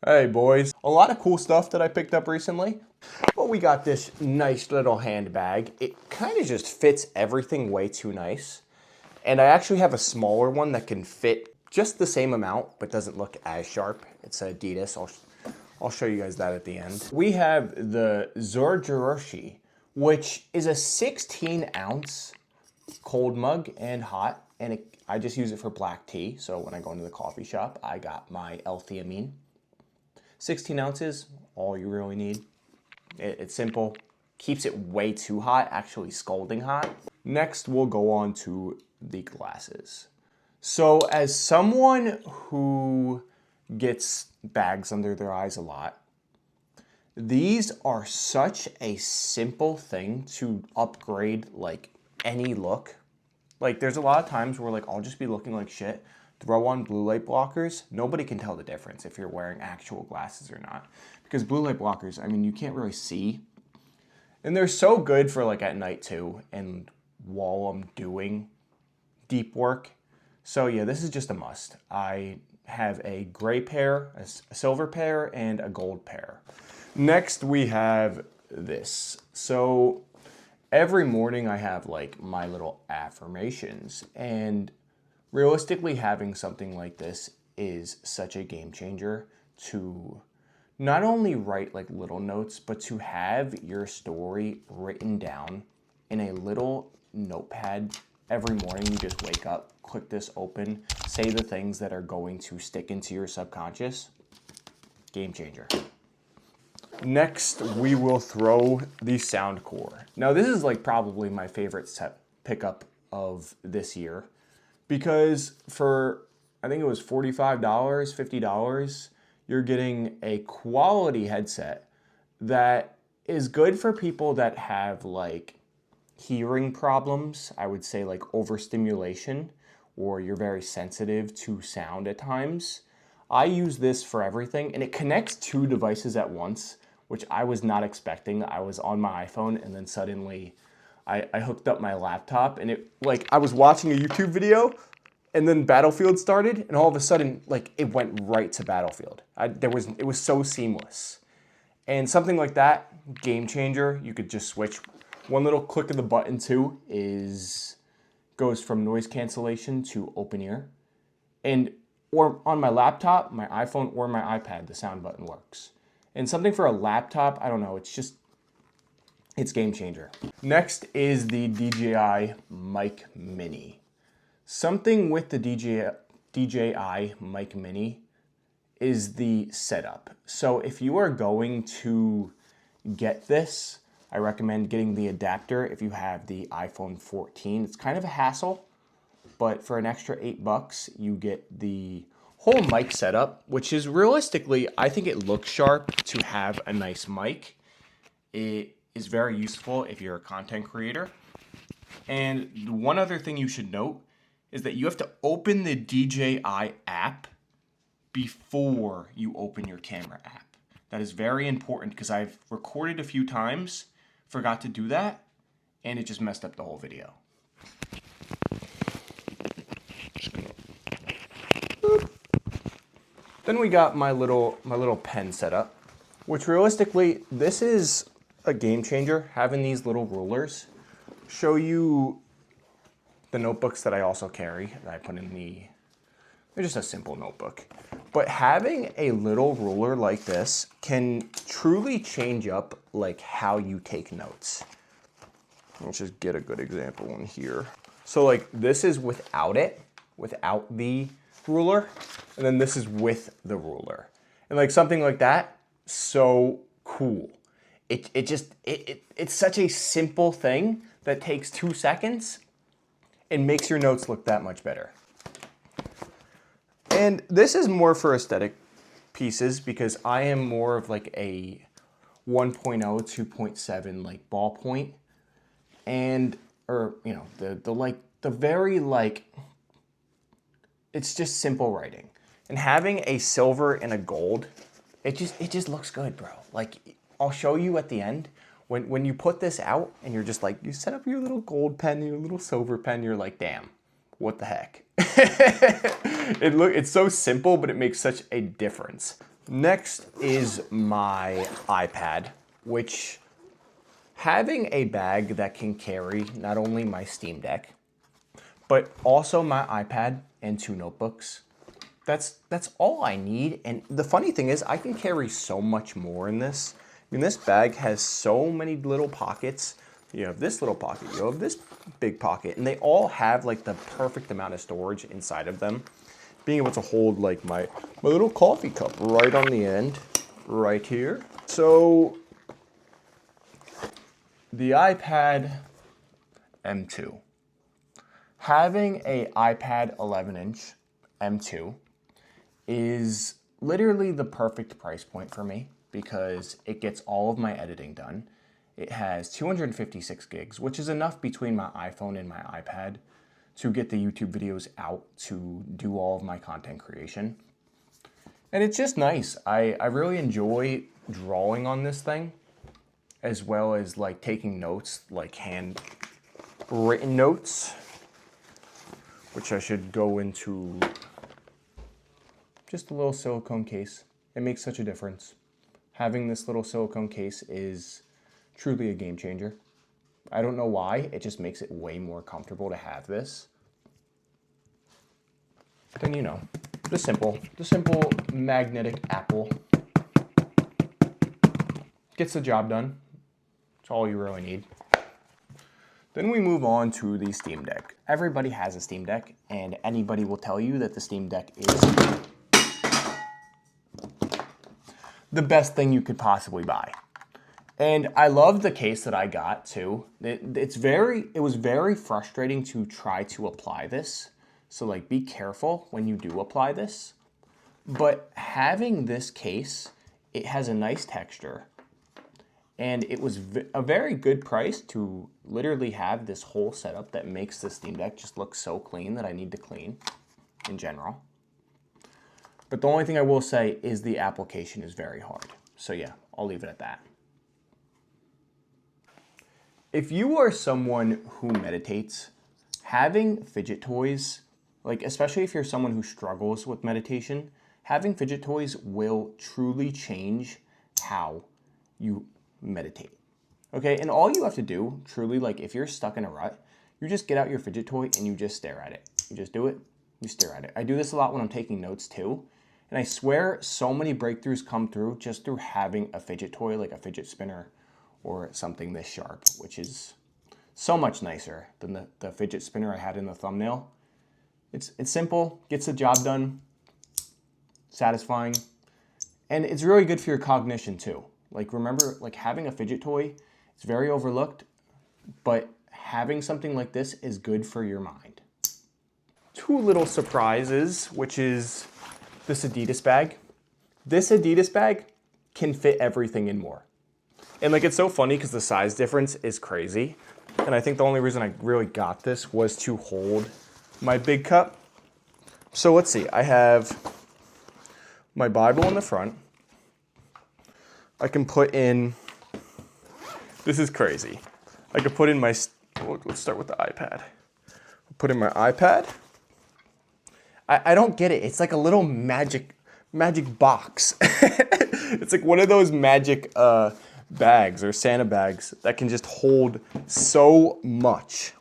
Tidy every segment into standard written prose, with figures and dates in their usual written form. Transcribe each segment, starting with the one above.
Hey boys, a lot of cool stuff that I picked up recently. Well, we got this nice little handbag. It kind of just fits everything way too nice. And I actually have a smaller one that can fit just the same amount, but doesn't look as sharp. It's Adidas. I'll show you guys that at the end. We have the Zorjiroshi, which is a 16-ounce cold mug and hot. And I just use it for black tea. So when I go into the coffee shop, I got my L-theanine. 16 ounces, all you really need. It's simple, keeps it way too hot, actually scalding hot. Next, we'll go on to the glasses. So as someone who gets bags under their eyes a lot, these are such a simple thing to upgrade like any look. Like there's a lot of times where like I'll just be looking like shit, throw on blue light blockers, nobody can tell the difference if you're wearing actual glasses or not. Because blue light blockers, I mean, you can't really see. And they're so good for like at night too, and while I'm doing deep work. So yeah, this is just a must. I have a gray pair, a silver pair, and a gold pair. Next we have this. So every morning I have like my little affirmations, and realistically, having something like this is such a game changer to not only write like little notes, but to have your story written down in a little notepad. Every morning you just wake up, click this open, say the things that are going to stick into your subconscious. Game changer. Next, we will throw the Soundcore. Now this is like probably my favorite pickup of this year. Because for, I think it was $45, $50, you're getting a quality headset that is good for people that have like hearing problems. I would say like overstimulation, or you're very sensitive to sound at times. I use this for everything, and it connects two devices at once, which I was not expecting. I was on my iPhone and then suddenly I hooked up my laptop, and it like I was watching a YouTube video and then Battlefield started, and all of a sudden like it went right to Battlefield. It was so seamless. And something like that, game changer. You could just switch. One little click of the button too goes from noise cancellation to open ear. And or on my laptop, my iPhone, or my iPad, the sound button works. And something for a laptop, I don't know, it's game changer. Next is the DJI Mic Mini. Something with the DJI Mic Mini is the setup. So if you are going to get this, I recommend getting the adapter if you have the iPhone 14. It's kind of a hassle, but for an extra $8, you get the whole mic setup, which is realistically, I think it looks sharp to have a nice mic. It is very useful if you're a content creator. And one other thing you should note is that you have to open the DJI app before you open your camera app. That is very important because I've recorded a few times, forgot to do that, and it just messed up the whole video. Then we got my little pen setup, which realistically, this is a game changer. Having these little rulers show you the notebooks that I also carry, that I put in they're just a simple notebook. But having a little ruler like this can truly change up like how you take notes. Let's just get a good example in here. So like this is without the ruler, and then this is with the ruler. And like something like that, so cool. It's such a simple thing that takes 2 seconds and makes your notes look that much better. And this is more for aesthetic pieces because I am more of like a 1.0, 2.7 like ballpoint, and or you know the very like it's just simple writing. And having a silver and a gold, it just looks good, bro. Like I'll show you at the end. When you put this out and you're just like, you set up your little gold pen, your little silver pen, you're like, damn, what the heck? It's so simple, but it makes such a difference. Next is my iPad, which having a bag that can carry not only my Steam Deck, but also my iPad and 2 notebooks, that's all I need. And the funny thing is I can carry so much more in this. I mean, this bag has so many little pockets. You have this little pocket, you have this big pocket, and they all have like the perfect amount of storage inside of them. Being able to hold like my little coffee cup right on the end, right here. So the iPad M2. Having a iPad 11-inch M2 is literally the perfect price point for me because it gets all of my editing done. It has 256 gigs, which is enough between my iPhone and my iPad to get the YouTube videos out to do all of my content creation. And it's just nice. I really enjoy drawing on this thing, as well as like taking notes, like handwritten notes, which I should go into just a little silicone case. It makes such a difference. Having this little silicone case is truly a game changer. I don't know why, it just makes it way more comfortable to have this. Then you know, the simple magnetic Apple gets the job done. That's all you really need. Then we move on to the Steam Deck. Everybody has a Steam Deck, and anybody will tell you that the Steam Deck is the best thing you could possibly buy. And I love the case that I got too. It was very frustrating to try to apply this. So like be careful when you do apply this. But having this case, it has a nice texture. And it was a very good price to literally have this whole setup that makes the Steam Deck just look so clean that I need to clean in general. But the only thing I will say is the application is very hard. So yeah, I'll leave it at that. If you are someone who meditates, having fidget toys, like especially if you're someone who struggles with meditation, having fidget toys will truly change how you meditate. Okay, and all you have to do, truly, like if you're stuck in a rut, you just get out your fidget toy and you just stare at it. You just do it, you stare at it. I do this a lot when I'm taking notes too. And I swear so many breakthroughs come through just through having a fidget toy, like a fidget spinner or something this sharp, which is so much nicer than the fidget spinner I had in the thumbnail. It's simple, gets the job done, satisfying, and it's really good for your cognition too. Like remember, like having a fidget toy, it's very overlooked, but having something like this is good for your mind. 2 little surprises, which is this Adidas bag. This Adidas bag can fit everything and more. And like it's so funny because the size difference is crazy. And I think the only reason I really got this was to hold my big cup. So let's see, I have my Bible in the front. I can put in, this is crazy. I could put in my, let's start with the iPad. Put in my iPad. I don't get it. It's like a little magic box. It's like one of those magic bags or Santa bags that can just hold so much.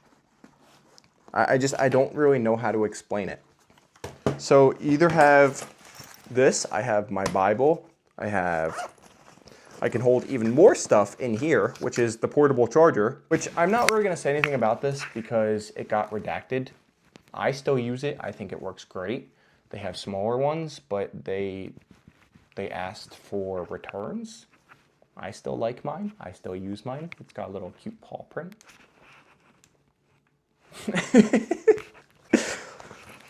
I don't really know how to explain it. So either have this, I have my Bible, I can hold even more stuff in here, which is the portable charger, which I'm not really gonna say anything about this because it got redacted. I still use it, I think it works great. They have smaller ones, but they asked for returns. I still like mine, I still use mine. It's got a little cute paw print.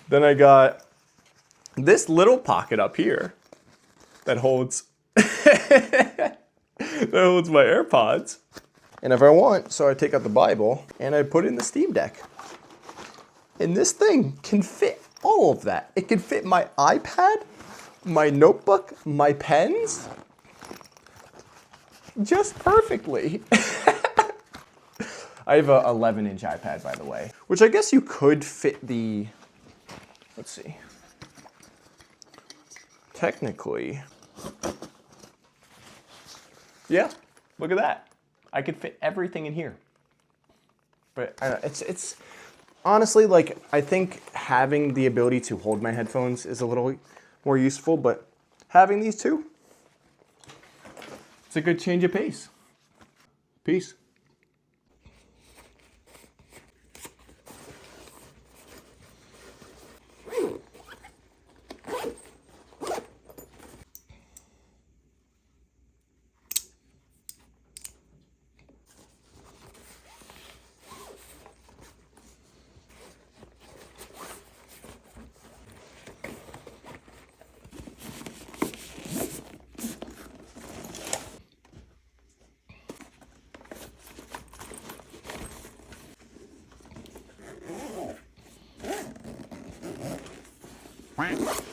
Then I got this little pocket up here that holds that holds my AirPods. And if I want, so I take out the Bible and I put in the Steam Deck. And this thing can fit all of that. It can fit my iPad, my notebook, my pens, just perfectly. I have a 11-inch iPad, by the way, which I guess you could fit the, let's see. Technically, Yeah, look at that. I could fit everything in here. But it's honestly, like, I think having the ability to hold my headphones is a little more useful, but having these two, it's a good change of pace. Peace. Quack.